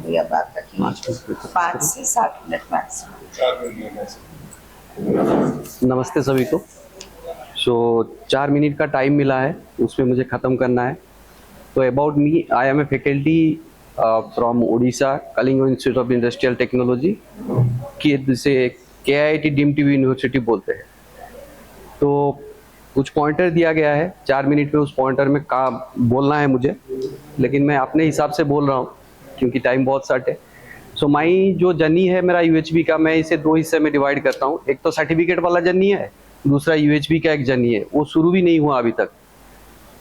भैया बात रखिए, 5 से 7 मिनट मैक्सिमम। नमस्ते सभी को। 4 मिनट का टाइम मिला है, उसमें मुझे ख़त्म करना है। तो about me, I am a faculty from Odisha, Kalinga institute of industrial technology, कि जिसे KIIT डीम्ड यूनिवर्सिटी बोलते हैं। तो कुछ पॉइंटर दिया गया है, 4 मिनट में उस पॉइंटर में का बोलना है मुझे, लेकिन मैं अपने हिसाब से बोल रहा हूँ क्योंकि टाइम बहुत शॉर्ट है। सो माई जो जर्नी है मेरा UHV का, मैं इसे 2 हिस्से में डिवाइड करता हूँ। एक तो सर्टिफिकेट वाला जर्नी है, दूसरा UHV का एक जर्नी है, वो शुरू भी नहीं हुआ अभी तक।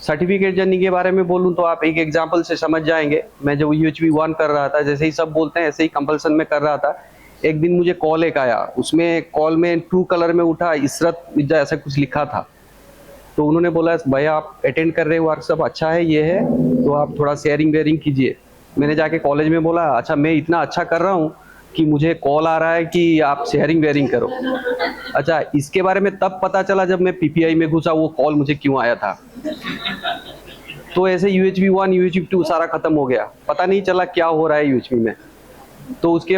सर्टिफिकेट जर्नी के बारे में बोलूँ तो आप एक एग्जांपल से समझ जाएंगे। मैं जब UHV 1 कर रहा था, जैसे ही सब बोलते हैं ऐसे ही कंपल्सन में कर रहा था। एक दिन मुझे कॉल एक आया, उसमें कॉल में ट्रू कलर में उठा इसरत मिर्जा ऐसा कुछ लिखा था। तो उन्होंने बोला भैया आप अटेंड कर रहे हो वर्कशॉप, अच्छा है ये है, तो आप थोड़ा शेयरिंग वेयरिंग कीजिए। मैंने जाके कॉलेज में बोला अच्छा मैं इतना अच्छा कर रहा हूँ कि मुझे कॉल आ रहा है कि आप शेयरिंग वेयरिंग करो। अच्छा, इसके बारे में तब पता चला जब मैं PPI में घुसा, वो कॉल मुझे क्यों आया था। तो ऐसे UHV 1 UHV 2 सारा खत्म हो गया, पता नहीं चला क्या हो रहा है UHV में। तो उसके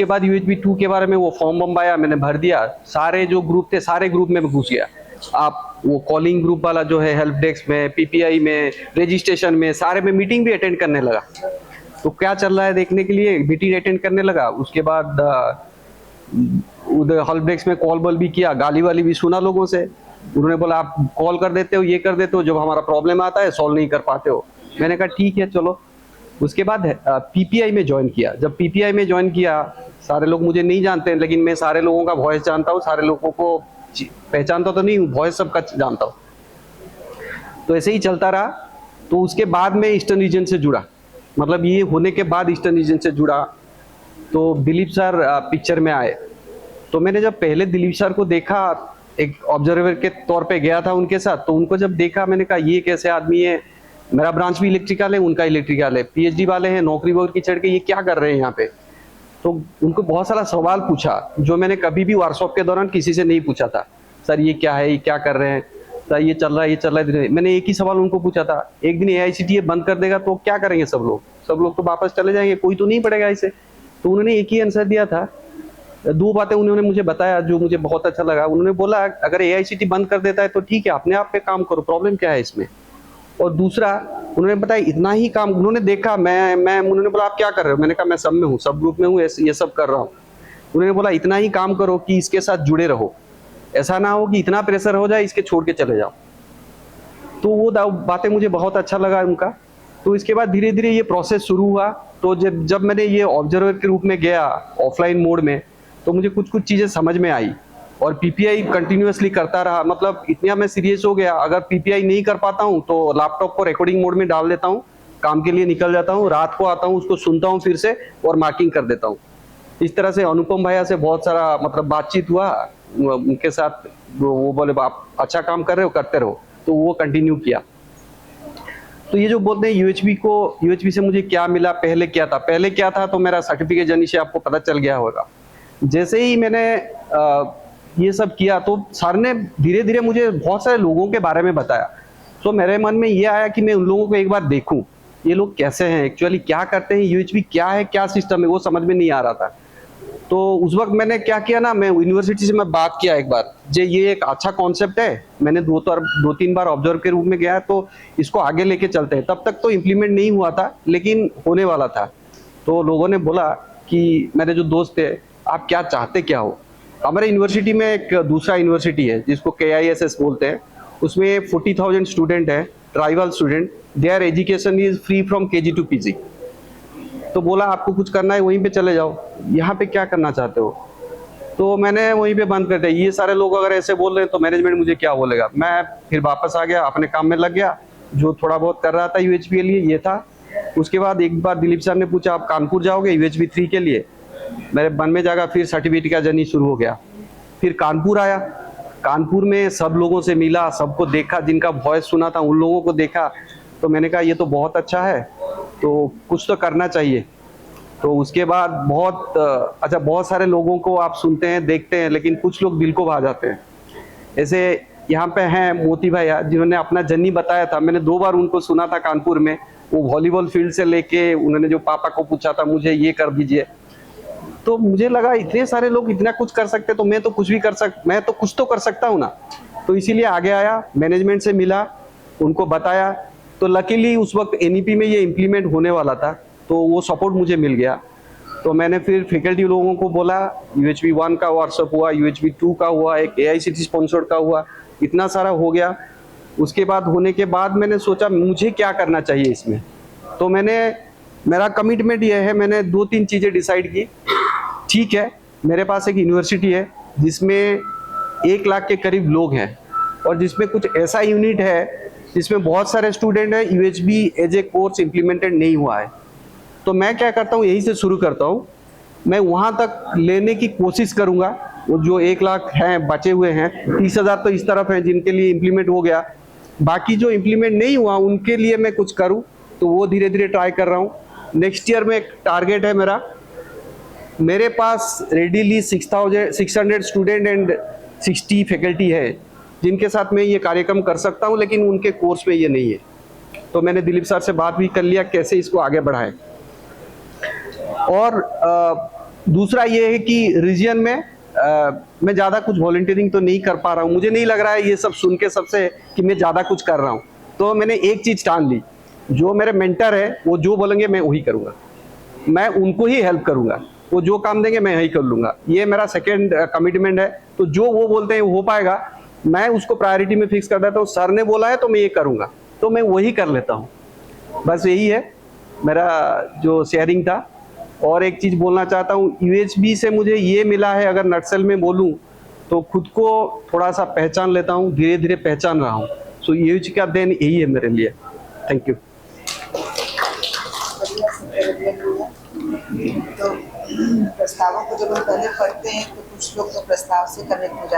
बाद UHV 2 के बारे में वो फॉर्म बम आया, मैंने भर दिया। सारे जो ग्रुप थे सारे ग्रुप में घुस गया। आप वो कॉलिंग ग्रुप वाला जो है, हेल्प डेस्क में, PPI में, रजिस्ट्रेशन में, सारे में मीटिंग भी अटेंड करने लगा। तो क्या चल रहा है देखने के लिए मीटिंग अटेंड करने लगा। उसके बाद उधर हेल्प डेस्क में कॉल बॉल भी किया, गाली वाली भी सुना लोगों से। उन्होंने बोला आप कॉल कर देते हो, ये कर देते हो, जब हमारा प्रॉब्लम आता है सॉल्व नहीं कर पाते हो। मैंने कहा ठीक है चलो। उसके बाद PPI में ज्वाइन किया। जब PPI में ज्वाइन किया, सारे लोग मुझे नहीं जानते हैं, लेकिन मैं सारे लोगों का वॉइस जानता हूँ, सारे लोगों को पहचानता तो नहीं हूँ, वॉइस सबका जानता हूँ। तो ऐसे ही चलता रहा। तो उसके बाद मैं ईस्टर्न रीजन से जुड़ा, मतलब ये होने के बाद ईस्टर्न रीजन से जुड़ा। तो दिलीप सर पिक्चर में आए। तो मैंने जब पहले दिलीप सर को देखा, एक ऑब्जर्वर के तौर पे गया था उनके साथ, तो उनको जब देखा मैंने कहा ये कैसे आदमी है। मेरा ब्रांच भी इलेक्ट्रिकल है, उनका इलेक्ट्रिकल है, PhD वाले हैं, नौकरी वोकरी चढ़ के ये क्या कर रहे हैं यहाँ पे। तो उनको बहुत सारा सवाल पूछा जो मैंने कभी भी वर्कशॉप के दौरान किसी से नहीं पूछा था। सर ये क्या है, ये क्या कर रहे हैं, सर ये चल रहा है, ये चल रहा है। मैंने एक ही सवाल उनको पूछा था, एक दिन AICTE बंद कर देगा तो क्या करेंगे सब लोग तो वापस चले जाएंगे, कोई तो नहीं पड़ेगा इसे। तो उन्होंने एक ही आंसर दिया था। 2 बातें उन्होंने मुझे बताया जो मुझे बहुत अच्छा लगा। उन्होंने बोला अगर AICTE बंद कर देता है तो ठीक है, अपने आप पे काम करो, प्रॉब्लम क्या है इसमें। और दूसरा उन्होंने बताया इतना ही काम उन्होंने देखा। उन्होंने बोला आप क्या कर रहे हो, मैंने कहा मैं सब में हूँ, सब ग्रुप में हूँ, ये सब कर रहा हूँ। उन्होंने बोला इतना ही काम करो कि इसके साथ जुड़े रहो, ऐसा ना हो कि इतना प्रेशर हो जाए इसके छोड़ के चले जाओ। तो वो बातें मुझे बहुत अच्छा लगा उनका। तो इसके बाद धीरे धीरे ये प्रोसेस शुरू हुआ। तो जब मैंने ये ऑब्जर्वर के रूप में गया ऑफलाइन मोड में, तो मुझे कुछ चीजें समझ में आई और PPI कंटिन्यूअसली करता रहा। मतलब इतना मैं सीरियस हो गया, अगर PPI नहीं कर पाता हूँ तो लैपटॉप को रिकॉर्डिंग मोड में डाल देता हूँ, काम के लिए निकल जाता हूँ, रात को आता हूँ, उसको सुनता हूँ फिर से और मार्किंग कर देता हूँ। इस तरह से अनुपम भैया से बहुत सारा मतलब बातचीत हुआ उनके साथ। वो बोले आप अच्छा काम कर रहे हो, करते रहो, तो वो कंटिन्यू किया। तो ये जो बोलते हैं UHV से मुझे क्या मिला, पहले क्या था, तो मेरा सर्टिफिकेट जर्नी से आपको पता चल गया होगा। जैसे ही मैंने ये सब किया तो सर ने धीरे धीरे मुझे बहुत सारे लोगों के बारे में बताया। तो मेरे मन में ये आया कि मैं उन लोगों को एक बार देखूं, ये लोग कैसे हैं, एक्चुअली क्या करते हैं, UHV क्या है, क्या सिस्टम है, वो समझ में नहीं आ रहा था। तो उस वक्त मैंने क्या किया ना, मैं यूनिवर्सिटी से मैं बात किया एक बार, ये एक अच्छा कॉन्सेप्ट है, मैंने 2-3 बार ऑब्जर्व के रूप में गया, तो इसको आगे लेके चलते हैं। तब तक तो इम्प्लीमेंट नहीं हुआ था लेकिन होने वाला था। तो लोगों ने बोला कि मेरे जो दोस्त थे आप क्या चाहते क्या हो। हमारे यूनिवर्सिटी में एक दूसरा यूनिवर्सिटी है जिसको KISS बोलते हैं, उसमें 40,000 स्टूडेंट है, tribal student, there education is free from KG to PG। तो बोला आपको कुछ करना है वहीं पे चले जाओ, यहाँ पे क्या करना चाहते हो। तो मैंने वहीं पे बंद कर दिया। ये सारे लोग अगर ऐसे बोल रहे हैं तो मैनेजमेंट मुझे क्या बोलेगा। मैं फिर वापस आ गया, अपने काम में लग गया, जो थोड़ा बहुत कर रहा था UHV के लिए ये था। उसके बाद एक बार दिलीप सर ने पूछा आप कानपुर जाओगे UHV 3 के लिए, मेरे मन में जागा, फिर सर्टिफिकेट का जर्नी शुरू हो गया। फिर कानपुर आया, कानपुर में सब लोगों से मिला, सबको देखा, जिनका वॉइस सुना था उन लोगों को देखा। तो मैंने कहा ये तो बहुत अच्छा है, तो कुछ तो करना चाहिए। तो उसके बाद बहुत सारे लोगों को आप सुनते हैं, देखते हैं, लेकिन कुछ लोग दिल को भा जाते हैं। ऐसे यहाँ पे हैं मोती भैया जिन्होंने अपना जर्नी बताया था, मैंने 2 बार उनको सुना था कानपुर में, वो वॉलीबॉल फील्ड से लेके उन्होंने जो पापा को पूछा था मुझे ये कर दीजिए, तो मुझे लगा इतने सारे लोग इतना कुछ कर सकते तो मैं तो कुछ भी मैं तो कुछ तो कर सकता हूँ ना। तो इसीलिए आगे आया, मैनेजमेंट से मिला, उनको बताया, तो लकीली उस वक्त एनईपी में ये इम्प्लीमेंट होने वाला था, तो वो सपोर्ट मुझे मिल गया। तो मैंने फिर फैकल्टी लोगों को बोला, UHV 1 का व्हाट्सअप हुआ, UHV 2 का हुआ, एक AICTE स्पॉन्सर्ड का हुआ, इतना सारा हो गया। उसके बाद होने के बाद मैंने सोचा मुझे क्या करना चाहिए इसमें। तो मेरा कमिटमेंट ये है, मैंने 2-3 चीज़ें डिसाइड की। ठीक है, मेरे पास एक यूनिवर्सिटी है जिसमें 1 लाख के करीब लोग हैं और जिसमें कुछ ऐसा यूनिट है जिसमें बहुत सारे स्टूडेंट हैं, UHV as a course implemented नहीं हुआ है। तो मैं क्या करता हूँ, यहीं से शुरू करता हूँ, मैं वहाँ तक लेने की कोशिश करूँगा। वो जो 1 लाख हैं बचे हुए हैं, 30,000 तो इस तरफ हैं जिनके लिए इम्प्लीमेंट हो गया, बाकी जो इम्प्लीमेंट नहीं हुआ उनके लिए मैं कुछ करूँ, तो वो धीरे धीरे ट्राई कर रहा हूँ। नेक्स्ट ईयर में एक टारगेट है मेरे पास रेडीली 600 स्टूडेंट एंड 60 फैकल्टी है जिनके साथ मैं ये कार्यक्रम कर सकता हूँ, लेकिन उनके कोर्स में ये नहीं है। तो मैंने दिलीप सर से बात भी कर लिया कैसे इसको आगे बढ़ाएं। और दूसरा ये है कि रीजन में मैं ज़्यादा कुछ वॉलंटियरिंग तो नहीं कर पा रहा हूँ, मुझे नहीं लग रहा है ये सब सुन के सबसे कि मैं ज़्यादा कुछ कर रहा हूँ। तो मैंने एक चीज़ ठान ली, जो मेरे मेंटर है वो जो बोलेंगे मैं वही करूँगा, मैं उनको ही हेल्प करूँगा, वो जो काम देंगे मैं यही कर लूँगा। ये मेरा सेकेंड कमिटमेंट है। तो जो वो बोलते हैं वो हो पाएगा, मैं उसको प्रायोरिटी में फिक्स कर देता हूँ। सर ने बोला है तो मैं ये करूँगा, तो मैं वही कर लेता हूँ। बस यही है मेरा जो शेयरिंग था। और एक चीज़ बोलना चाहता हूँ, UHV से मुझे ये मिला है, अगर नटसेल में बोलूँ तो खुद को थोड़ा सा पहचान लेता हूँ, धीरे धीरे पहचान रहा हूँ। सो UHV का देन यही है मेरे लिए। Thank you. तो प्रस्तावों को जब हम पहले पढ़ते हैं तो कुछ लोग तो प्रस्ताव से कनेक्ट हो जाते हैं।